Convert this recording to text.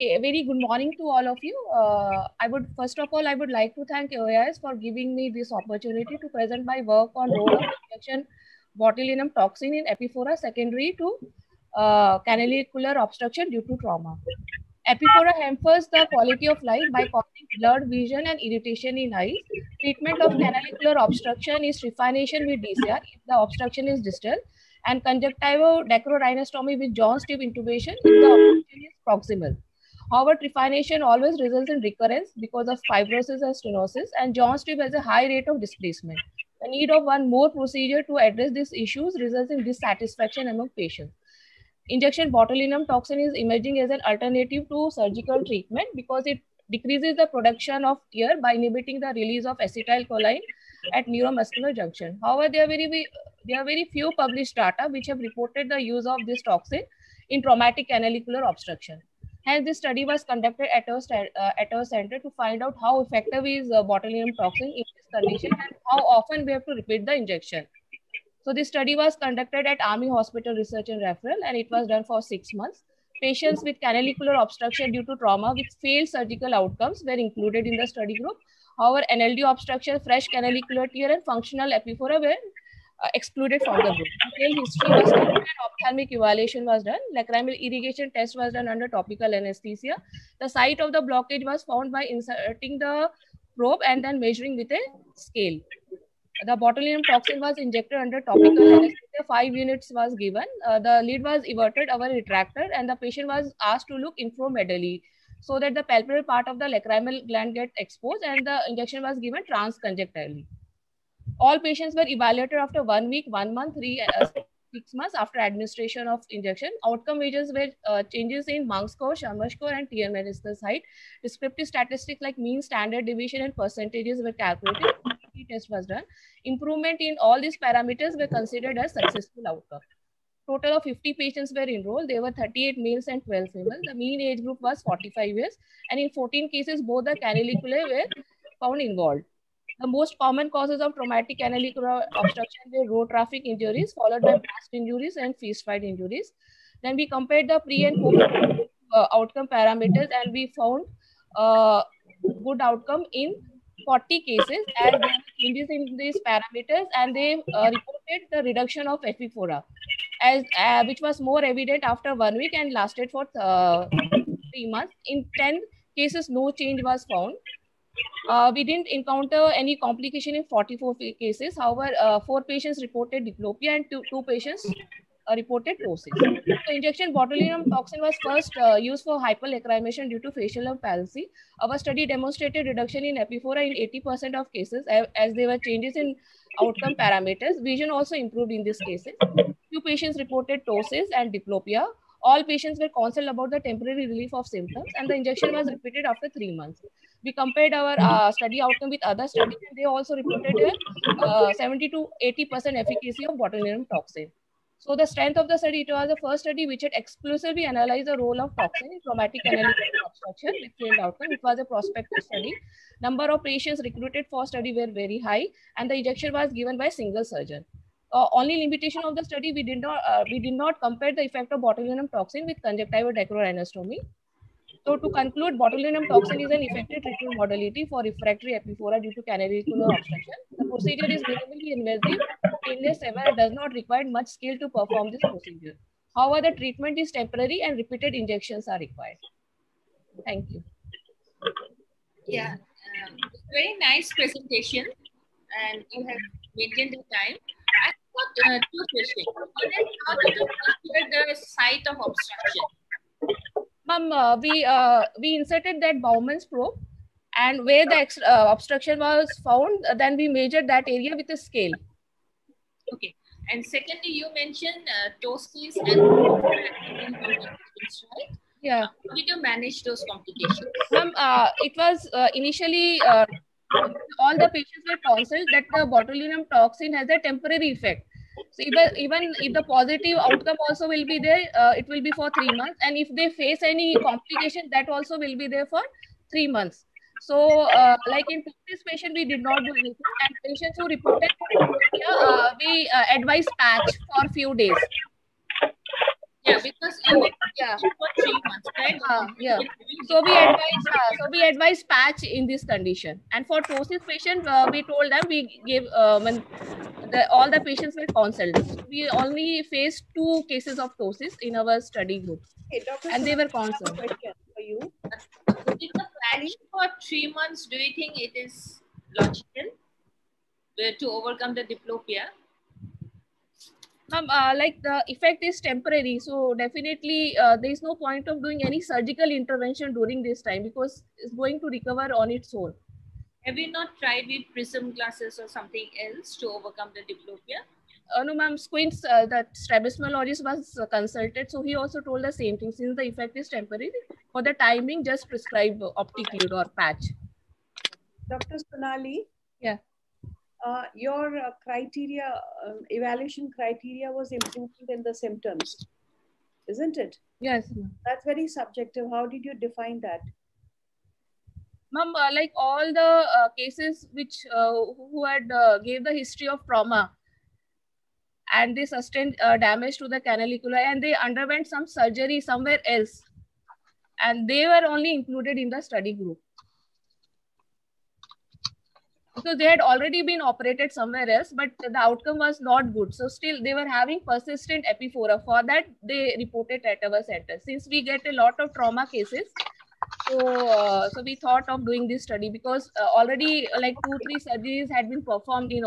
A very good morning to all of you. First of all, I would like to thank OAS for giving me this opportunity to present my work on role of injection botulinum toxin in epiphora secondary to canalicular obstruction due to trauma. Epiphora hampers the quality of life by causing blurred vision and irritation in eyes. Treatment of canalicular obstruction is trephination with DCR if the obstruction is distal, and conjunctival dacryorhinostomy with John's tube intubation if the obstruction is proximal. However, trephination always results in recurrence because of fibrosis and stenosis, and John's tube has a high rate of displacement. The need of one more procedure to address these issues results in dissatisfaction among patients. Injection botulinum toxin is emerging as an alternative to surgical treatment because it decreases the production of tear by inhibiting the release of acetylcholine at neuromuscular junction. However, there are very few published data which have reported the use of this toxin in traumatic canalicular obstruction. Hence, this study was conducted at our center to find out how effective is botulinum toxin in this condition and how often we have to repeat the injection. So this study was conducted at Army Hospital Research and Referral, and it was done for 6 months. Patients with canalicular obstruction due to trauma with failed surgical outcomes were included in the study group. However, NLD obstruction, fresh canalicular tear, and functional epiphora were excluded from the group. Detailed history was taken and ophthalmic evaluation was done. Lacrimal irrigation test was done under topical anesthesia. The site of the blockage was found by inserting the probe and then measuring with a scale. The botulinum toxin was injected under topical anesthesia. 5 units was given. The lid was everted over a retractor, and the patient was asked to look inframedullary so that the palpebral part of the lacrimal gland get exposed, and the injection was given transconjunctivally. All patients were evaluated after 1 week, 1 month, 6 months after administration of injection. Outcome measures were changes in Mank score, Sharma score, and tear meniscus height. Descriptive statistics like mean, standard deviation, and percentages were calculated. Test was done. Improvement in all these parameters were considered as successful outcome. Total of 50 patients were enrolled. There were 38 males and 12 females. The mean age group was 45 years, and in 14 cases, both the canaliculae were found involved. The most common causes of traumatic canalicular obstruction were road traffic injuries, followed by blast injuries and fist fight injuries. Then we compared the pre and post outcome parameters, and we found good outcome in 40 cases as there were changes in these parameters, and they reported the reduction of epiphora, as which was more evident after 1 week and lasted for 3 months. In 10 cases, no change was found. We didn't encounter any complication in 44 cases. However, 4 patients reported diplopia and two patients reported ptosis. So injection botulinum toxin was first used for hyperlacrimation due to facial palsy. Our study demonstrated reduction in epiphora in 80% of cases as there were changes in outcome parameters. Vision also improved in these cases. Few patients reported ptosis and diplopia. All patients were counseled about the temporary relief of symptoms, and the injection was repeated after 3 months. We compared our study outcome with other studies, and they also reported a 70 to 80% efficacy of botulinum toxin. So the strength of the study, it was the first study which had exclusively analyzed the role of toxin in traumatic canalicular obstruction with failed outcome. It was a prospective study. Number of patients recruited for study were very high, and the injection was given by single surgeon. Only limitation of the study, we did not compare the effect of botulinum toxin with conjunctival dacryorhinostomy. So to conclude, botulinum toxin is an effective treatment modality for refractory epiphora due to canalicular obstruction. The procedure is minimally invasive, painless, and does not require much skill to perform this procedure. However, the treatment is temporary and repeated injections are required. Thank you. Yeah, very nice presentation, and you have maintained the time. I got 2 questions. One is, how did you consider the site of obstruction? Ma'am, we inserted that Bowman's probe, and where the obstruction was found, then we measured that area with a scale. Okay. And secondly, you mentioned ptosis and complications, right? Yeah. How did you manage those complications? Ma'am, it was initially all the patients were counseled that the botulinum toxin has a temporary effect. So even if the positive outcome also will be there, it will be for 3 months. And if they face any complication, that also will be there for 3 months. So like in this patient, we did not do anything. And patients who reported we advise patch for few days. Yeah, because you were for 3 months, right? Yeah. So we advise patch in this condition. And for ptosis patient, we told them we gave when all the patients were consulted. So we only faced 2 cases of ptosis in our study group. Okay, Dr. And they were Sonali, I have a concerned. question for you. With the patch for 3 months, do you think it is logical to overcome the diplopia? Like the effect is temporary, so definitely there is no point of doing any surgical intervention during this time because it's going to recover on its own. Have you not tried with prism glasses or something else to overcome the diplopia? No, ma'am, Squints, that strabismologist was consulted, so he also told the same thing. Since the effect is temporary, for the timing, just prescribe optic fluid or patch. Dr. Sonali? Yeah. Your criteria, evaluation criteria was improvement in the symptoms, isn't it? Yes. That's very subjective. How did you define that? Ma'am, like all the cases which who had gave the history of trauma and they sustained damage to the canaliculi and they underwent some surgery somewhere else, and they were only included in the study group. Because they had already been operated somewhere else, but the outcome was not good. So still they were having persistent epiphora. For that, they reported at our center. Since we get a lot of trauma cases, so we thought of doing this study because already like 2-3 surgeries had been performed in